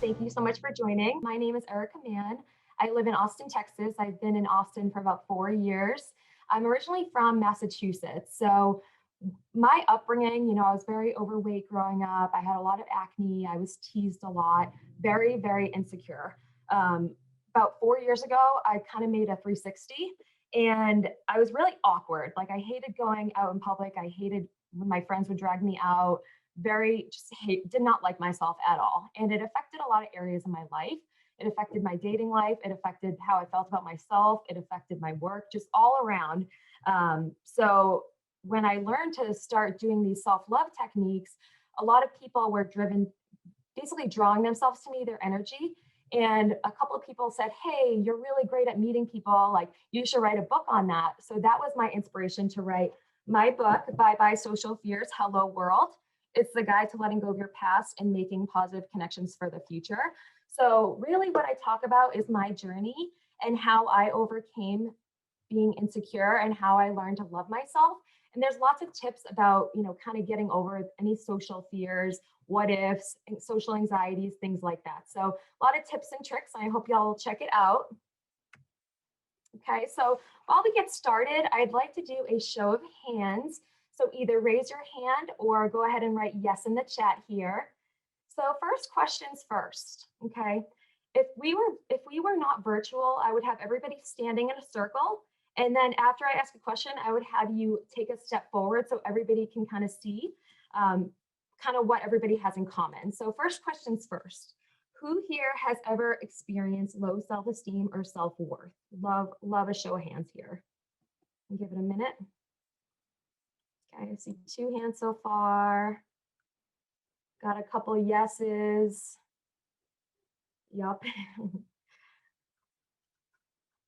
Thank you so much for joining. My name is Erica Mann. I live in Austin, Texas. I've been in Austin for about 4 years. I'm originally from Massachusetts. So my upbringing, I was very overweight growing up. I had a lot of acne. I was teased a lot, very, very insecure. About 4 years ago, I kind of made a 360 and I was really awkward. Like I hated going out in public. I hated when my friends would drag me out. Did not like myself at all. And it affected a lot of areas of my life. It affected my dating life. It affected how I felt about myself. It affected my work, just all around. So when I learned to start doing these self-love techniques, a lot of people were driven, basically drawing themselves to me, their energy. And a couple of people said, hey, you're really great at meeting people. Like you should write a book on that. So that was my inspiration to write my book, Bye Bye Social Fears, Hello World. It's the guide to letting go of your past and making positive connections for the future. So really what I talk about is my journey and how I overcame being insecure and how I learned to love myself. And there's lots of tips about, kind of getting over any social fears, what ifs, social anxieties, things like that. So a lot of tips and tricks. I hope y'all will check it out. Okay, so while we get started, I'd like to do a show of hands. So either raise your hand or go ahead and write yes in the chat here. So first questions first, okay? If we were not virtual, I would have everybody standing in a circle. And then after I ask a question, I would have you take a step forward so everybody can kind of see kind of what everybody has in common. So first questions first. Who here has ever experienced low self-esteem or self-worth? Love a show of hands here. Give it a minute. Okay, I see 2 hands so far. Got a couple yeses. Yup.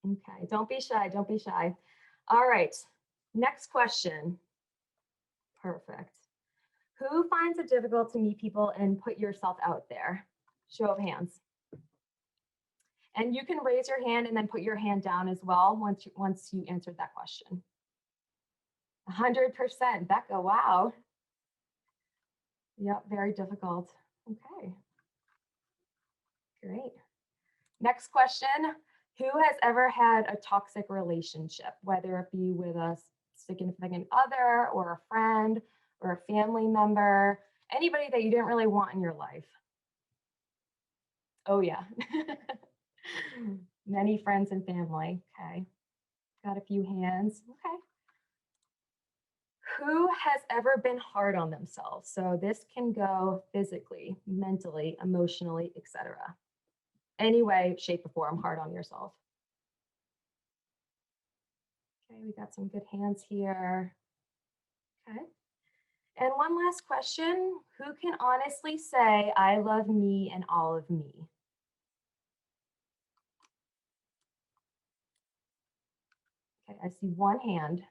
Okay, don't be shy, don't be shy. All right, next question. Perfect. Who finds it difficult to meet people and put yourself out there? Show of hands. And you can raise your hand and then put your hand down as well once you answered that question. 100%, Becca, wow. Yep, very difficult. Okay, great. Next question. Who has ever had a toxic relationship, whether it be with a significant other or a friend or a family member, anybody that you didn't really want in your life? Oh yeah. Many friends and family. Okay. Got a few hands. Okay. Who has ever been hard on themselves? So this can go physically, mentally, emotionally, etc. Any way, shape, or form, hard on yourself. Okay, we got some good hands here. Okay. And one last question. Who can honestly say, I love me and all of me? Okay, I see one hand.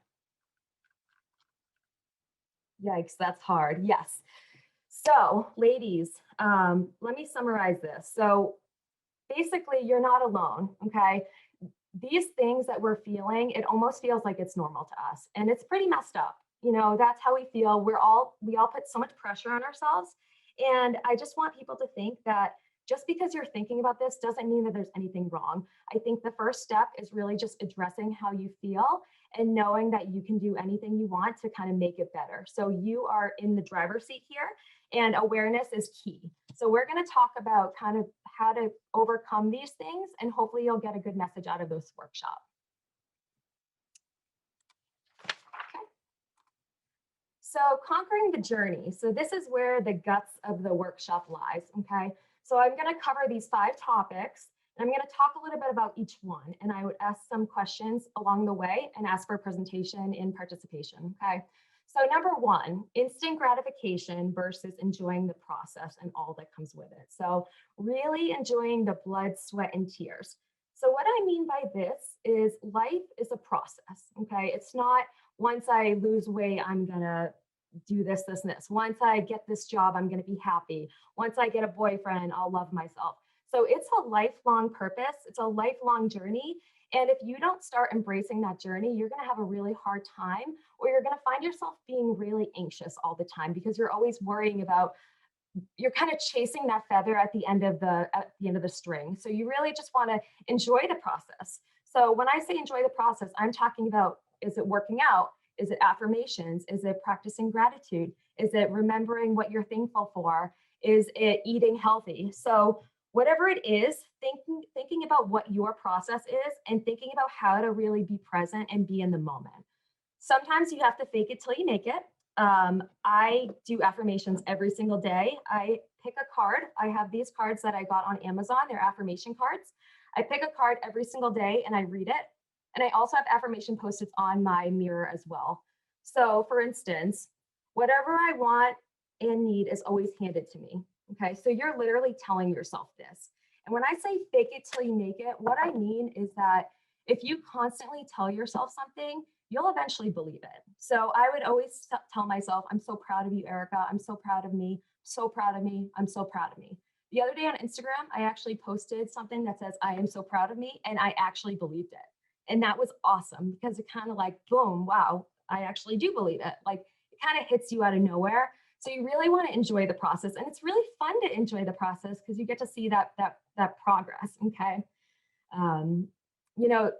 Yikes, that's hard. Yes. So, ladies, let me summarize this. So, basically, you're not alone, okay? These things that we're feeling, it almost feels like it's normal to us, and it's pretty messed up. That's how we feel. We all put so much pressure on ourselves, and I just want people to think that just because you're thinking about this doesn't mean that there's anything wrong. I think the first step is really just addressing how you feel and knowing that you can do anything you want to kind of make it better. So you are in the driver's seat here, and awareness is key. So we're going to talk about kind of how to overcome these things, and hopefully you'll get a good message out of this workshop. Okay. So conquering the journey. So this is where the guts of the workshop lies, okay? So I'm going to cover these 5 topics, and I'm going to talk a little bit about each one, and I would ask some questions along the way and ask for a presentation in participation, okay? So number 1, instant gratification versus enjoying the process and all that comes with it. So really enjoying the blood, sweat, and tears. So what I mean by this is life is a process, okay? It's not once I lose weight, I'm gonna do this, this, and this. Once I get this job, I'm gonna be happy. Once I get a boyfriend, I'll love myself. So it's a lifelong purpose. It's a lifelong journey. And if you don't start embracing that journey, you're going to have a really hard time, or you're going to find yourself being really anxious all the time because you're always worrying about, you're kind of chasing that feather at the end of the string. So you really just want to enjoy the process. So when I say enjoy the process, I'm talking about, is it working out? Is it affirmations? Is it practicing gratitude? Is it remembering what you're thankful for? Is it eating healthy? So whatever it is, thinking about what your process is and thinking about how to really be present and be in the moment. Sometimes you have to fake it till you make it. I do affirmations every single day. I pick a card. I have these cards that I got on Amazon. They're affirmation cards. I pick a card every single day and I read it. And I also have affirmation post-its on my mirror as well. So for instance, whatever I want and need is always handed to me. Okay, so you're literally telling yourself this. And when I say fake it till you make it, what I mean is that if you constantly tell yourself something, you'll eventually believe it. So I would always tell myself, I'm so proud of you, Erica. I'm so proud of me. So proud of me. I'm so proud of me. The other day on Instagram, I actually posted something that says, I am so proud of me. And I actually believed it. And that was awesome because it kind of like, boom, wow, I actually do believe it. Like it kind of hits you out of nowhere. So you really want to enjoy the process. And it's really fun to enjoy the process because you get to see that progress. Okay. Um, you know,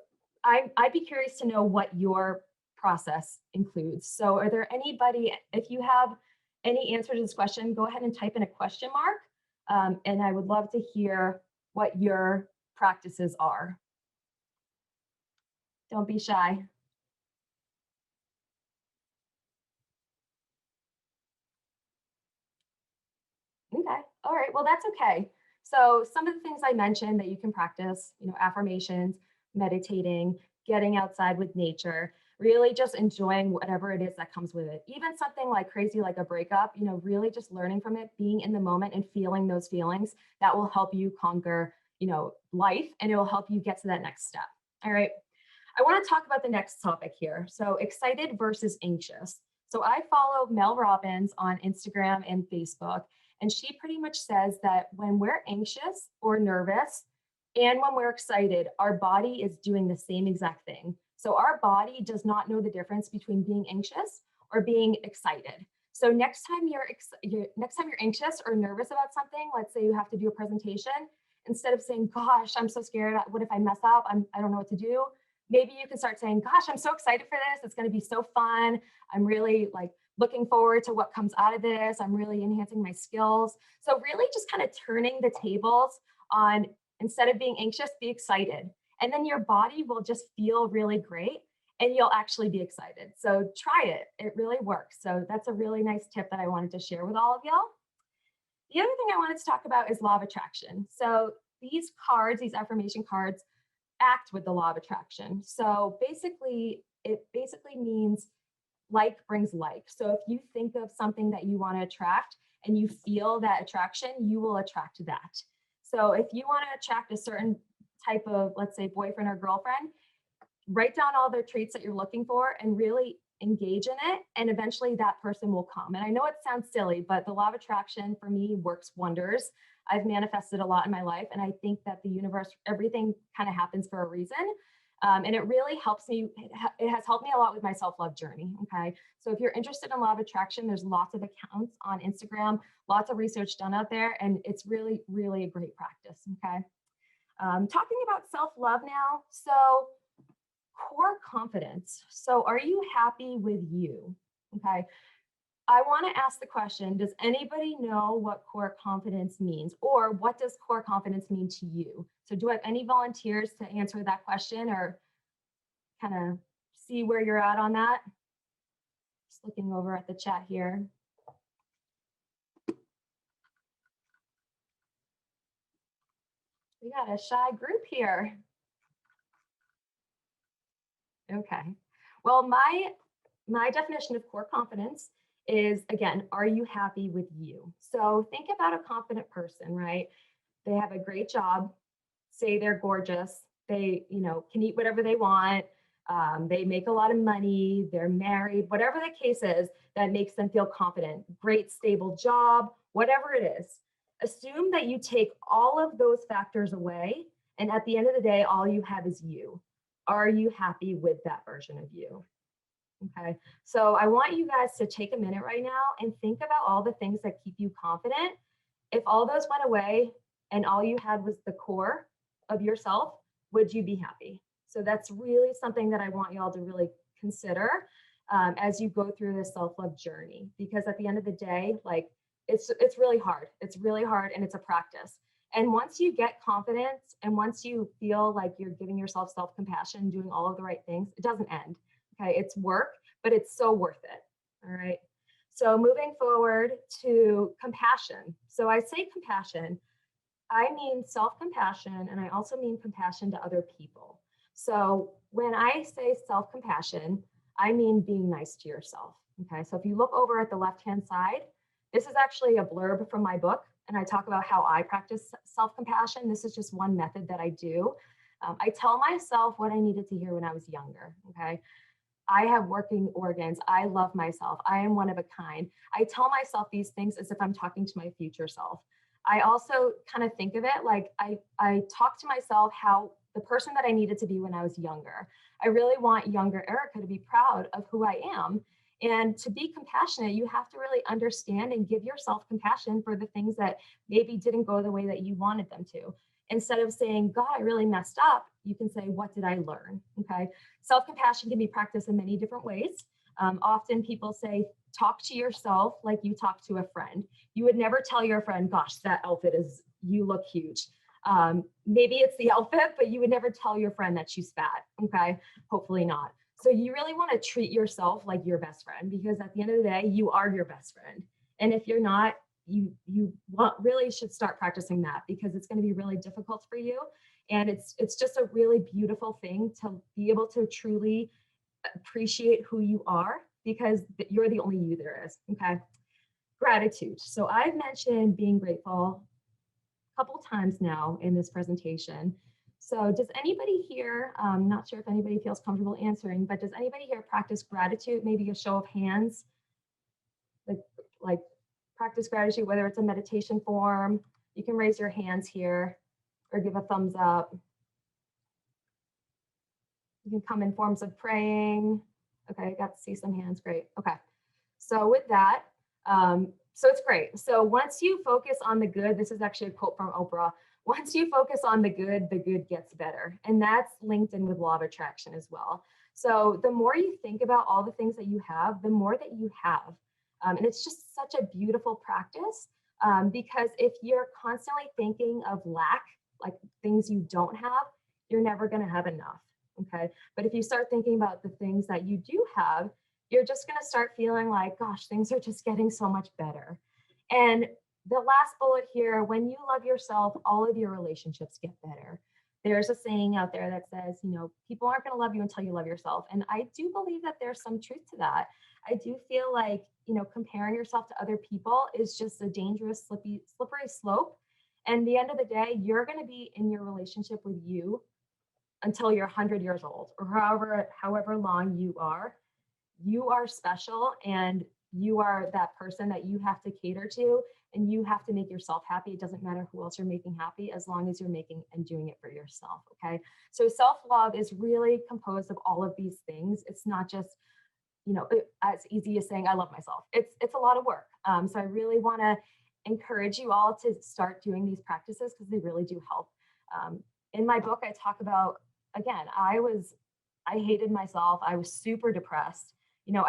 I'd be curious to know what your process includes. So are there anybody, if you have any answer to this question, go ahead and type in a question mark. And I would love to hear what your practices are. Don't be shy. Okay. All right. Well, that's okay. So some of the things I mentioned that you can practice, affirmations, meditating, getting outside with nature, really just enjoying whatever it is that comes with it. Even something like crazy, like a breakup, really just learning from it, being in the moment and feeling those feelings that will help you conquer, life, and it will help you get to that next step. All right. I want to talk about the next topic here. So excited versus anxious. So I follow Mel Robbins on Instagram and Facebook, and she pretty much says that when we're anxious or nervous and when we're excited, our body is doing the same exact thing. So our body does not know the difference between being anxious or being excited. So next time you're anxious or nervous about something, let's say you have to do a presentation, instead of saying, "Gosh, I'm so scared. What if I mess up? I don't know what to do." Maybe you can start saying, "Gosh, I'm so excited for this. It's going to be so fun. I'm really like looking forward to what comes out of this. I'm really enhancing my skills." So really just kind of turning the tables on, instead of being anxious, be excited. And then your body will just feel really great and you'll actually be excited. So try it. It really works. So that's a really nice tip that I wanted to share with all of y'all. The other thing I wanted to talk about is law of attraction. So these cards, these affirmation cards, act with the law of attraction. So it basically means like brings like. So if you think of something that you want to attract and you feel that attraction, you will attract that. So if you want to attract a certain type of, let's say, boyfriend or girlfriend, write down all the traits that you're looking for and really engage in it. And eventually that person will come. And I know it sounds silly, but the law of attraction for me works wonders. I've manifested a lot in my life. And I think that the universe, everything kind of happens for a reason. And it really helps me. It has helped me a lot with my self-love journey. Okay. So if you're interested in law of attraction, there's lots of accounts on Instagram, lots of research done out there. And it's really, really a great practice. Okay. Talking about self-love now. So core confidence. So are you happy with you? Okay. I want to ask the question, does anybody know what core confidence means, or what does core confidence mean to you? So do I have any volunteers to answer that question or kind of see where you're at on that? Just looking over at the chat here. We got a shy group here. Okay. Well, my definition of core confidence is, again, are you happy with you? So think about a confident person, right? They have a great job, say they're gorgeous, they, can eat whatever they want, they make a lot of money, they're married, whatever the case is that makes them feel confident, great stable job, whatever it is. Assume that you take all of those factors away, and at the end of the day, all you have is you. Are you happy with that version of you? Okay, so I want you guys to take a minute right now and think about all the things that keep you confident If all those went away and all you had was the core of yourself, would you be happy? So that's really something that I want y'all to really consider as you go through this self-love journey, because at the end of the day, like it's really hard. It's really hard, and it's a practice. And once you get confidence and once you feel like you're giving yourself self-compassion, doing all of the right things, it doesn't end. Okay, it's work, but it's so worth it. All right. So moving forward to compassion. So I say compassion, I mean self-compassion, and I also mean compassion to other people. So when I say self-compassion, I mean being nice to yourself. Okay, so if you look over at the left-hand side, this is actually a blurb from my book, and I talk about how I practice self-compassion. This is just one method that I do. I tell myself what I needed to hear when I was younger. Okay, I have working organs. I love myself. I am one of a kind. I tell myself these things as if I'm talking to my future self. I also kind of think of it like I talk to myself how the person that I needed to be when I was younger. I really want younger Erica to be proud of who I am. And to be compassionate, you have to really understand and give yourself compassion for the things that maybe didn't go the way that you wanted them to. Instead of saying, God, I really messed up, you can say, what did I learn? Okay. Self-compassion can be practiced in many different ways. Often people say, talk to yourself like you talk to a friend. You would never tell your friend, gosh, that outfit is, you look huge. Maybe it's the outfit, but you would never tell your friend that she's fat. Okay. Hopefully not. So you really want to treat yourself like your best friend, because at the end of the day, you are your best friend. And if you're not, really should start practicing that, because it's going to be really difficult for you. And it's just a really beautiful thing to be able to truly appreciate who you are, because you're the only you there is. Okay. Gratitude. So I've mentioned being grateful a couple times now in this presentation. So does anybody here, not sure if anybody feels comfortable answering, but does anybody here practice gratitude? Maybe a show of hands, like practice gratitude, whether it's a meditation form. You can raise your hands here or give a thumbs up. You can come in forms of praying. Okay, I got to see some hands, great. Okay, so with that, so it's great. So once you focus on the good, this is actually a quote from Oprah, once you focus on the good gets better. And that's linked in with law of attraction as well. So the more you think about all the things that you have, the more that you have. And it's just such a beautiful practice, because if you're constantly thinking of lack, like things you don't have, you're never going to have enough. Okay. But if you start thinking about the things that you do have, you're just going to start feeling like, gosh, things are just getting so much better. And the last bullet here, when you love yourself, all of your relationships get better. There's a saying out there that says, people aren't going to love you until you love yourself. And I do believe that there's some truth to that. I do feel like, comparing yourself to other people is just a dangerous, slippery slope. And at the end of the day, you're going to be in your relationship with you until you're 100 years old, or however long you are. You are special, and you are that person that you have to cater to, and you have to make yourself happy. It doesn't matter who else you're making happy, as long as you're making and doing it for yourself. Okay. So self-love is really composed of all of these things. It's not just, as easy as saying, I love myself. It's a lot of work. So I really want to encourage you all to start doing these practices, because they really do help. In my book, I talk about, again, I hated myself. I was super depressed.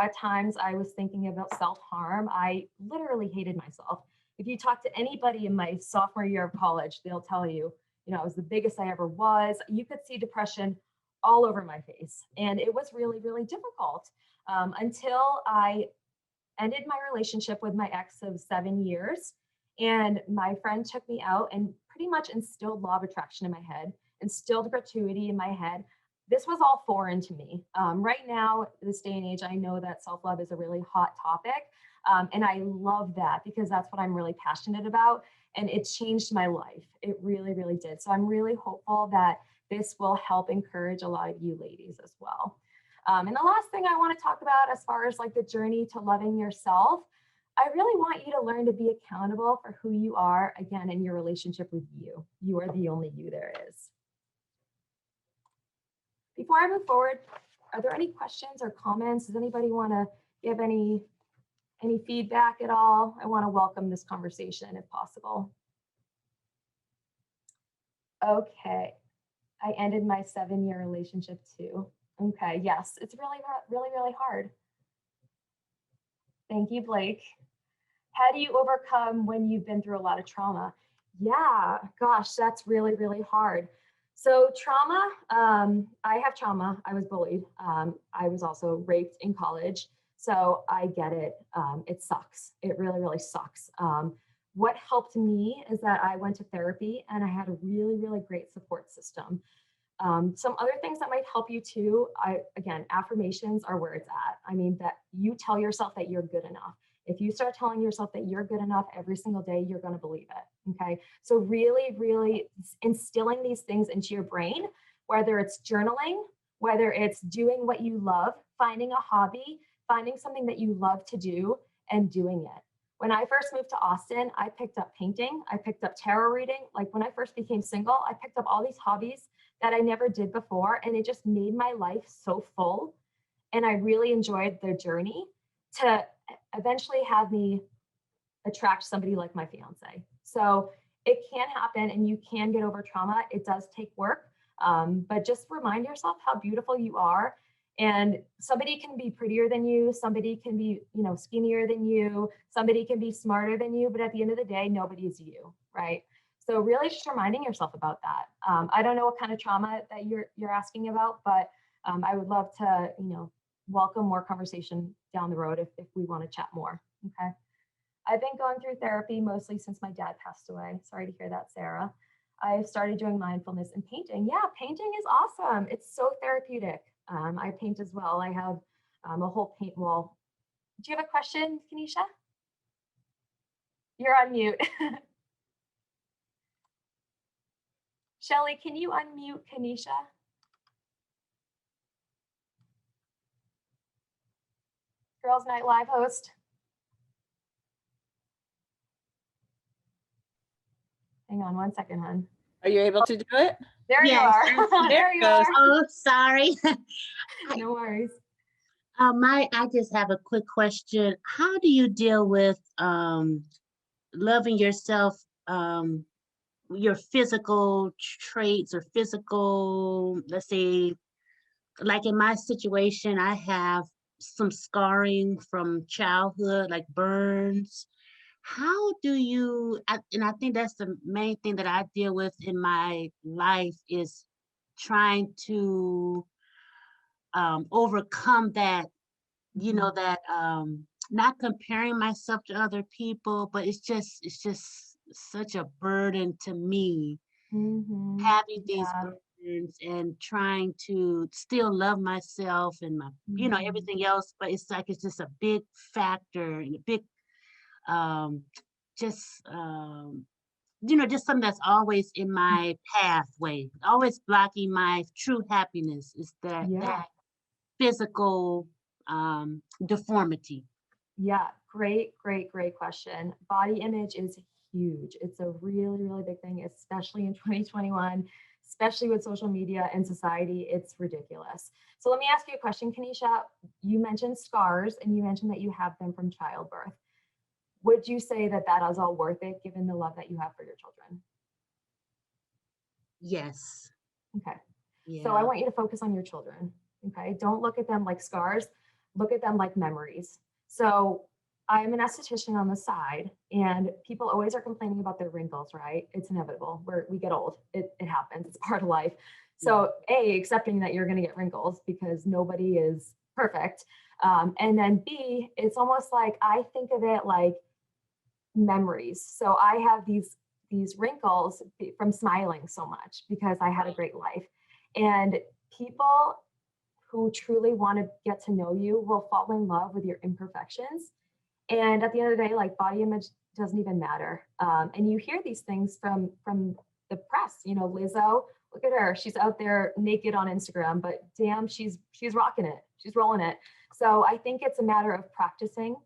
At times I was thinking about self-harm. I literally hated myself. If you talk to anybody in my sophomore year of college, they'll tell you, it was the biggest I ever was. You could see depression all over my face. And it was really, really difficult until I ended my relationship with my ex of 7 years. And my friend took me out and pretty much instilled law of attraction in my head, instilled gratuity in my head. This was all foreign to me. Right now, this day and age, I know that self-love is a really hot topic. And I love that, because that's what I'm really passionate about. And it changed my life. It really, really did. So I'm really hopeful that this will help encourage a lot of you ladies as well. And the last thing I want to talk about, as far as like the journey to loving yourself, I really want you to learn to be accountable for who you are, again, in your relationship with you. You are the only you there is. Before I move forward, are there any questions or comments? Does anybody want to give any Any feedback at all? I want to welcome this conversation if possible. Okay. I ended my 7-year relationship too. Okay. Yes. It's really, really, really hard. Thank you, Blake. How do you overcome when you've been through a lot of trauma? Yeah, gosh, that's really, really hard. So trauma, I have trauma. I was bullied. I was also raped in college. So I get it. It sucks. It really, really sucks. What helped me is that I went to therapy and I had a really, really great support system. Some other things that might help you too, again, affirmations are where it's at. I mean, that you tell yourself that you're good enough. If you start telling yourself that you're good enough every single day, you're going to believe it. Okay. So really, really instilling these things into your brain, whether it's journaling, whether it's doing what you love, finding a hobby, finding something that you love to do and doing it. When I first moved to Austin, I picked up painting. I picked up tarot reading. Like when I first became single, I picked up all these hobbies that I never did before. And it just made my life so full. And I really enjoyed the journey to eventually have me attract somebody like my fiance. So it can happen and you can get over trauma. It does take work, but just remind yourself how beautiful you are. And somebody can be prettier than you. Somebody can be, skinnier than you. Somebody can be smarter than you. But at the end of the day, nobody is you, right? So really just reminding yourself about that. I don't know what kind of trauma that you're asking about, but I would love to, welcome more conversation down the road if we want to chat more. Okay. I've been going through therapy mostly since my dad passed away. Sorry to hear that, Sarah. I started doing mindfulness and painting. Yeah, painting is awesome. It's so therapeutic. I paint as well. I have a whole paint wall. Do you have a question, Kanisha? You're on mute. Shelly, can you unmute Kanisha? Girls Night Live host. Hang on 1 second, hon. Are you able to do it? There Yes, you are. There you are. Oh, sorry. No worries. I just have a quick question. How do you deal with loving yourself, your physical traits or physical, let's say, like in my situation, I have some scarring from childhood, like burns. How do you, and I think that's the main thing that I deal with in my life is trying to overcome that, that not comparing myself to other people, but it's just such a burden to me having these burdens and trying to still love myself and my, everything else. But it's like it's just a big factor and a big um just just something that's always in my pathway, always blocking my true happiness is that physical deformity. Yeah, great question. Body image is huge. It's a really, really big thing, especially in 2021, especially with social media and society. It's ridiculous. So let me ask you a question, Kanisha. You mentioned scars and you mentioned that you have them from childbirth. Would you say that that is all worth it given the love that you have for your children? Yes. Okay. Yeah. So I want you to focus on your children. Okay. Don't look at them like scars. Look at them like memories. So I'm an esthetician on the side, and people always are complaining about their wrinkles, right? It's inevitable. We get old. It happens. It's part of life. So A, accepting that you're going to get wrinkles because nobody is perfect. And then B, it's almost like I think of it like memories. So I have these wrinkles from smiling so much because I had a great life. And people who truly want to get to know you will fall in love with your imperfections. And at the end of the day, like body image doesn't even matter. And you hear these things from the press. Lizzo, look at her. She's out there naked on Instagram, but damn, she's rocking it. She's rolling it. So I think it's a matter of practicing,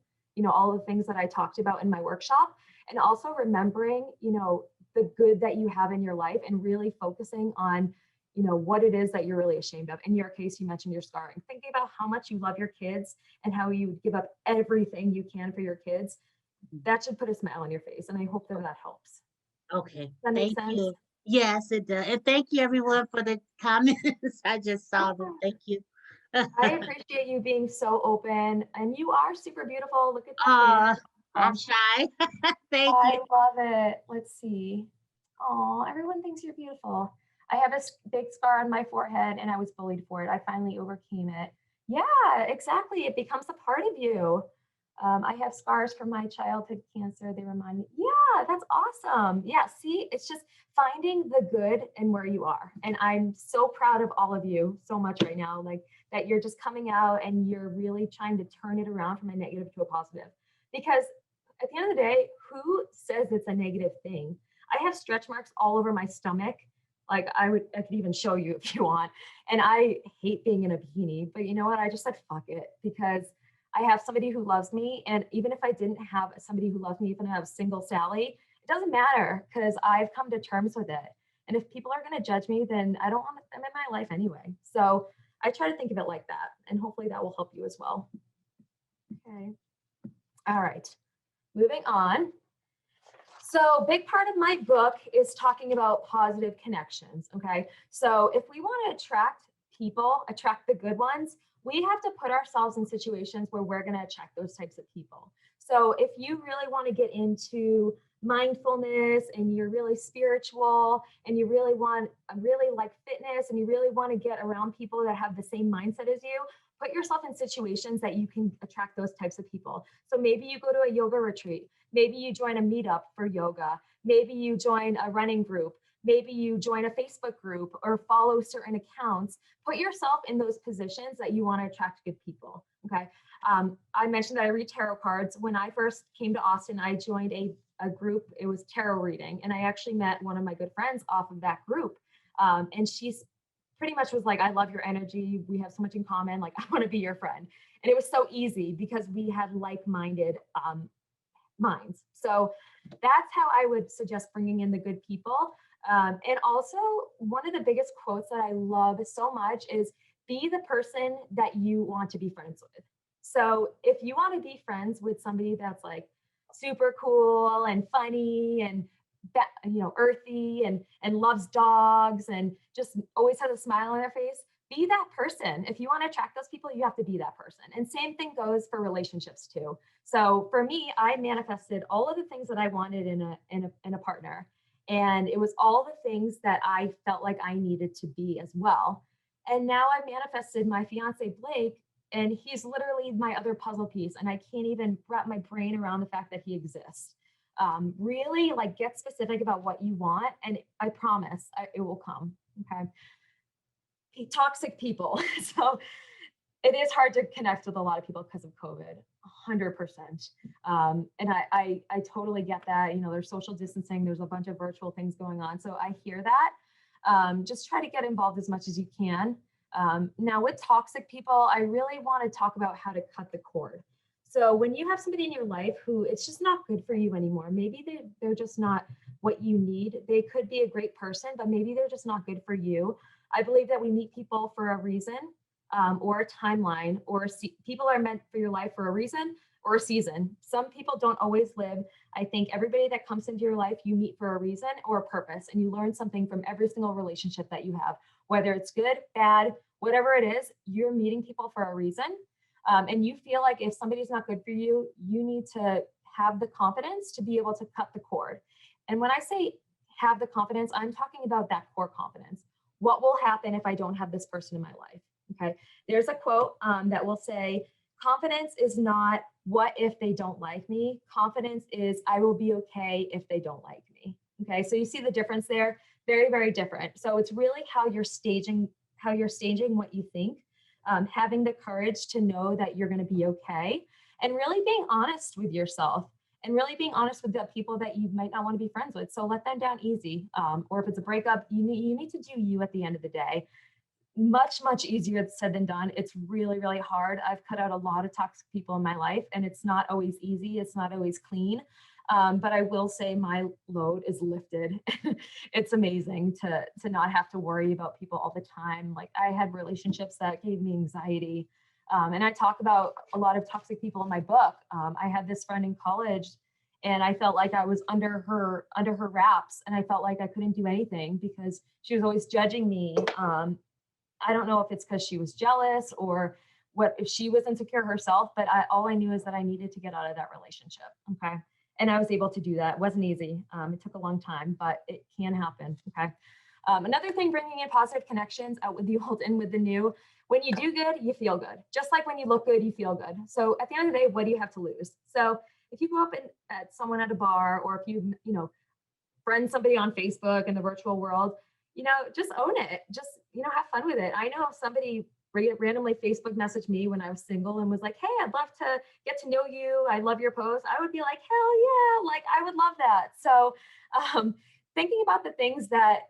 all the things that I talked about in my workshop, and also remembering, the good that you have in your life and really focusing on, what it is that you're really ashamed of. In your case, you mentioned your scarring. Thinking about how much you love your kids and how you would give up everything you can for your kids, that should put a smile on your face. And I hope that that helps. Okay, Does that make thank sense? you. Yes, it does. And thank you everyone for the comments. I just saw them. Yeah. Thank you. I appreciate you being so open, and you are super beautiful. Look at that uh, hair. I'm Oh, shy. Thank you. I love it. Let's see. Oh, everyone thinks you're beautiful. I have a big scar on my forehead and I was bullied for it. I finally overcame it. Yeah, exactly. It becomes a part of you. I have scars from my childhood cancer. They remind me. Yeah, that's awesome. Yeah, see, it's just finding the good in where you are. And I'm so proud of all of you so much right now, like that you're just coming out and you're really trying to turn it around from a negative to a positive. Because at the end of the day, who says it's a negative thing? I have stretch marks all over my stomach. Like I could even show you if you want. And I hate being in a bikini, but you know what? I just said, fuck it, because I have somebody who loves me. And even if I didn't have somebody who loves me, even if I have single Sally, it doesn't matter because I've come to terms with it. And if people are going to judge me, then I don't want them in my life anyway. So I try to think of it like that. And hopefully that will help you as well. Okay. All right. Moving on. So, big part of my book is talking about positive connections. Okay. So, if we want to attract people, attract the good ones, we have to put ourselves in situations where we're going to attract those types of people. So, if you really want to get into mindfulness and you're really spiritual and you really like fitness and you really want to get around people that have the same mindset as you, put yourself in situations that you can attract those types of people. So maybe you go to a yoga retreat. Maybe you join a meetup for yoga. Maybe you join a running group. Maybe you join a Facebook group or follow certain accounts. Put yourself in those positions that you want to attract good people. Okay. I mentioned that I read tarot cards. When I first came to Austin, I joined a group. It was tarot reading. And I actually met one of my good friends off of that group. And she's pretty much was like, I love your energy. We have so much in common. Like, I want to be your friend. And it was so easy because we had like-minded minds. So that's how I would suggest bringing in the good people. And also, one of the biggest quotes that I love so much is be the person that you want to be friends with. So if you want to be friends with somebody that's like super cool and funny and earthy and loves dogs and just always has a smile on their face, be that person. If you want to attract those people, you have to be that person. And same thing goes for relationships too. So for me, I manifested all of the things that I wanted in a partner. And it was all the things that I felt like I needed to be as well. And now I've manifested my fiance, Blake, and he's literally my other puzzle piece. And I can't even wrap my brain around the fact that he exists. Really like get specific about what you want. And I promise it will come. Okay. Toxic people. So it is hard to connect with a lot of people because of COVID, 100%. And I totally get that. There's social distancing, there's a bunch of virtual things going on. So I hear that. Just try to get involved as much as you can. Now with toxic people, I really want to talk about how to cut the cord. So when you have somebody in your life who it's just not good for you anymore, maybe they're just not what you need. They could be a great person, but maybe they're just not good for you. I believe that we meet people for a reason, or a timeline, or people are meant for your life for a reason or a season. Some people don't always live. I think everybody that comes into your life, you meet for a reason or a purpose, and you learn something from every single relationship that you have, whether it's good, bad, whatever it is, you're meeting people for a reason. And you feel like if somebody's not good for you, you need to have the confidence to be able to cut the cord. And when I say have the confidence, I'm talking about that core confidence. What will happen if I don't have this person in my life? Okay. There's a quote that will say, confidence is not what if they don't like me. Confidence is I will be okay if they don't like me. Okay. So you see the difference there? Very, very different. So it's really how you're staging what you think, having the courage to know that you're going to be okay, and really being honest with yourself and really being honest with the people that you might not want to be friends with. So let them down easy. Or if it's a breakup, you need to do you at the end of the day. Much, much easier said than done. It's really, really hard. I've cut out a lot of toxic people in my life, and it's not always easy. It's not always clean. But I will say my load is lifted. It's amazing to not have to worry about people all the time. Like I had relationships that gave me anxiety. And I talk about a lot of toxic people in my book. I had this friend in college and I felt like I was under her wraps, and I felt like I couldn't do anything because she was always judging me. I don't know if it's because she was jealous or what, if she was insecure herself, but all I knew is that I needed to get out of that relationship. Okay. And I was able to do that. It wasn't easy. It took a long time, but it can happen. Okay. Another thing, bringing in positive connections, out with the old, in with the new. When you do good, you feel good. Just like when you look good, you feel good. So at the end of the day, what do you have to lose? So if you go up at someone at a bar, or if you friend somebody on Facebook in the virtual world, just own it. Just, have fun with it. I know if somebody randomly Facebook messaged me when I was single and was like, hey, I'd love to get to know you. I love your post. I would be like, hell yeah. Like, I would love that. So, thinking about the things that,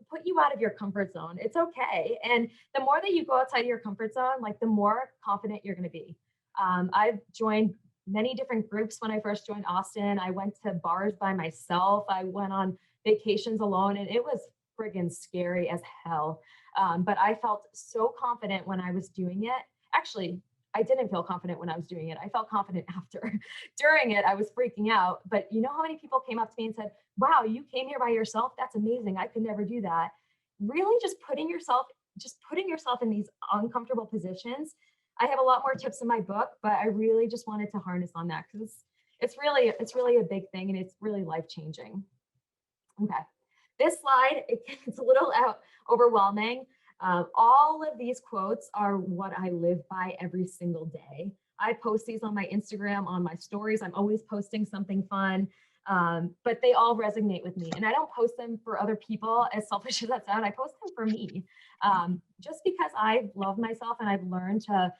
put you out of your comfort zone, it's okay. And the more that you go outside of your comfort zone, like the more confident you're going to be. I've joined many different groups when I first joined Austin. I went to bars by myself. I went on vacations alone, and it was friggin' scary as hell. But I felt so confident when I was doing it. Actually, I didn't feel confident when I was doing it. I felt confident after. During it, I was freaking out. But you know how many people came up to me and said, wow, you came here by yourself? That's amazing. I could never do that. Really just putting yourself in these uncomfortable positions. I have a lot more tips in my book, but I really just wanted to harness on that because it's really a big thing, and it's really life-changing. Okay. This slide, it's a little overwhelming. All of these quotes are what I live by every single day. I post these on my Instagram, on my stories. I'm always posting something fun, but they all resonate with me. And I don't post them for other people, as selfish as that sounds. I post them for me, just because I love myself and I've learned to,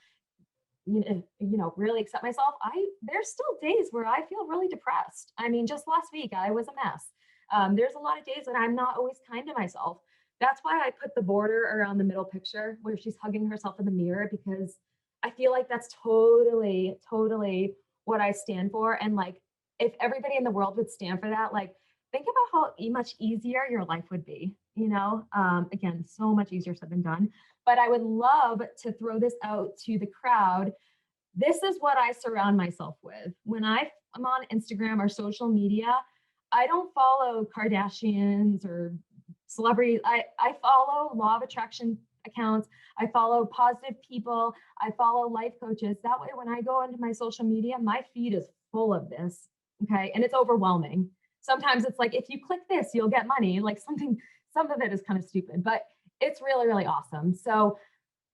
really accept myself. There's still days where I feel really depressed. I mean, just last week I was a mess. There's a lot of days that I'm not always kind to myself. That's why I put the border around the middle picture where she's hugging herself in the mirror, because I feel like that's totally, totally what I stand for. And like, if everybody in the world would stand for that, like, think about how much easier your life would be. Again, so much easier said than done. But I would love to throw this out to the crowd. This is what I surround myself with. When I'm on Instagram or social media, I don't follow Kardashians or celebrities. I follow law of attraction accounts. I follow positive people. I follow life coaches. That way, when I go into my social media, my feed is full of this. Okay. And it's overwhelming. Sometimes it's like, if you click this, you'll get money. Like some of it is kind of stupid, but it's really, really awesome. So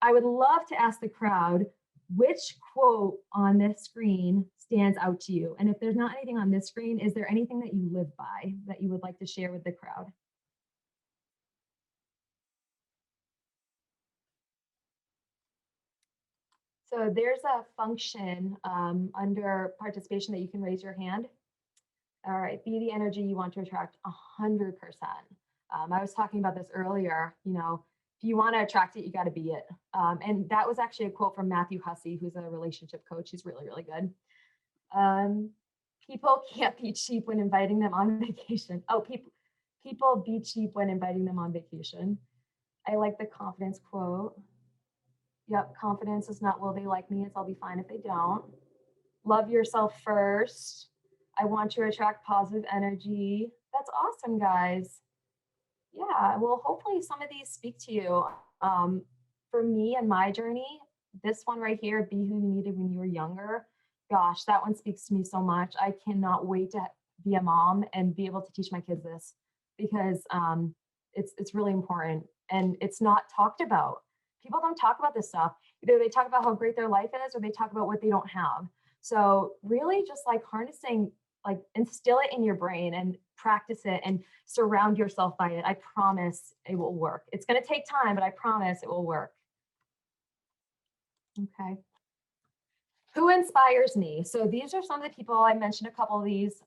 I would love to ask the crowd, which quote on this screen stands out to you? And if there's not anything on this screen, is there anything that you live by that you would like to share with the crowd? So there's a function under participation that you can raise your hand. All right, be the energy you want to attract 100%. I was talking about this earlier, if you want to attract it, you got to be it. And that was actually a quote from Matthew Hussey, who's a relationship coach. He's really, really good. People can't be cheap when inviting them on vacation. Oh, people be cheap when inviting them on vacation. I like the confidence quote. Yep, confidence is not will they like me, it's I'll be fine if they don't. Love yourself first. I want to attract positive energy. That's awesome, guys. Yeah, well, hopefully some of these speak to you. For me and my journey, this one right here, be who you needed when you were younger. Gosh, that one speaks to me so much. I cannot wait to be a mom and be able to teach my kids this, because it's really important and it's not talked about. People don't talk about this stuff. Either they talk about how great their life is, or they talk about what they don't have. So really just like harnessing, like instill it in your brain and practice it and surround yourself by it. I promise it will work. It's going to take time, but I promise it will work. Okay. Who inspires me? So these are some of the people. I mentioned a couple of these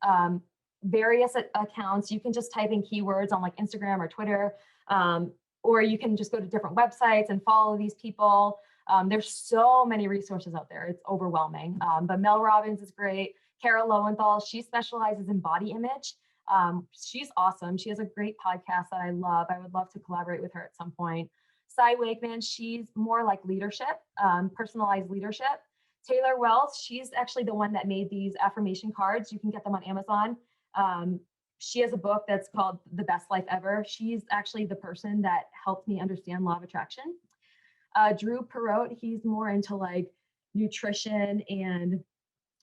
various accounts. You can just type in keywords on like Instagram or Twitter, or you can just go to different websites and follow these people. There's so many resources out there. It's overwhelming. But Mel Robbins is great. Kara Lowenthal, she specializes in body image. She's awesome. She has a great podcast that I love. I would love to collaborate with her at some point. Cy Wakeman, she's more like leadership, personalized leadership. Taylor Wells, she's actually the one that made these affirmation cards. You can get them on Amazon. She has a book that's called The Best Life Ever. She's actually the person that helped me understand law of attraction. Drew Perot, he's more into like nutrition and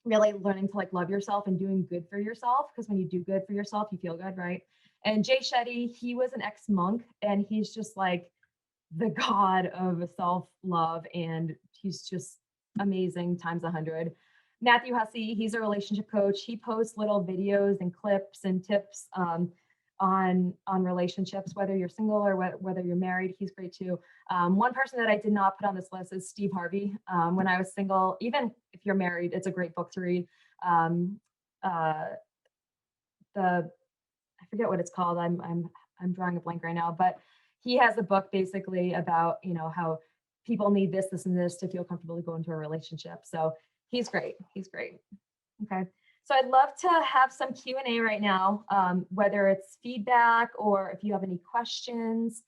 really learning to like love yourself and doing good for yourself. Because when you do good for yourself, you feel good, right? And Jay Shetty, he was an ex-monk and he's just like the god of self-love, and he's just amazing times 100. Matthew Hussey, he's a relationship coach. He posts little videos and clips and tips on relationships, whether you're single or whether you're married. He's great too. One person that I did not put on this list is Steve Harvey. When I was single, even if you're married, it's a great book to read. I forget what it's called. I'm drawing a blank right now, but he has a book basically about, you know, how people need this, this, and this to feel comfortable to go into a relationship. So he's great. He's great. Okay. So I'd love to have some Q&A right now, whether it's feedback or if you have any questions.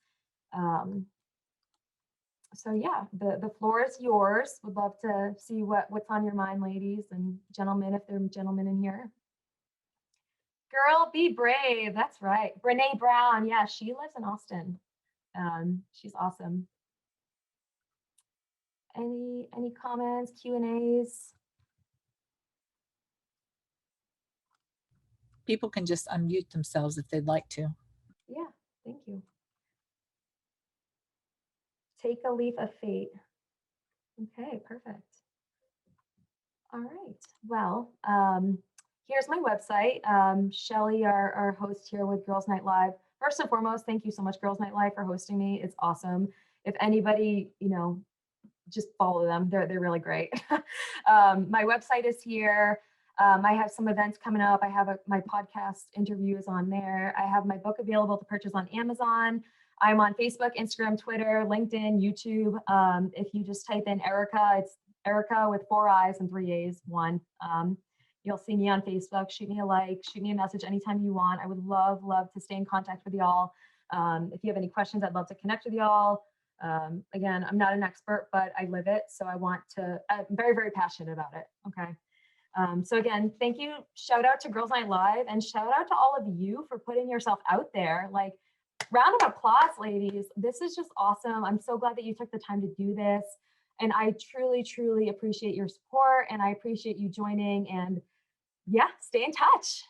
So yeah, the floor is yours. Would love to see what's on your mind, ladies and gentlemen, if there are gentlemen in here. Girl, be brave. That's right. Brene Brown. Yeah, she lives in Austin. She's awesome. Any comments, Q&As? People can just unmute themselves if they'd like to. Yeah, thank you. Take a leap of fate. Okay, perfect. All right. Well, here's my website. Shelly, our host here with Girls Night Live. First and foremost, thank you so much, Girls Night Live, for hosting me. It's awesome. If anybody, you know, just follow them. They're really great. My website is here. I have some events coming up. I have my podcast interviews on there. I have my book available to purchase on Amazon. I'm on Facebook, Instagram, Twitter, LinkedIn, YouTube. If you just type in Erica, it's Erica with 4 I's and 3 A's, one. You'll see me on Facebook. Shoot me a like, shoot me a message anytime you want. I would love to stay in contact with y'all. If you have any questions, I'd love to connect with y'all. Again, I'm not an expert, but I live it. So I'm very, very passionate about it. Okay. So again, thank you. Shout out to Girls Night Live and shout out to all of you for putting yourself out there. Like, round of applause, ladies. This is just awesome. I'm so glad that you took the time to do this. And I truly, truly appreciate your support and I appreciate you joining, and yeah, stay in touch.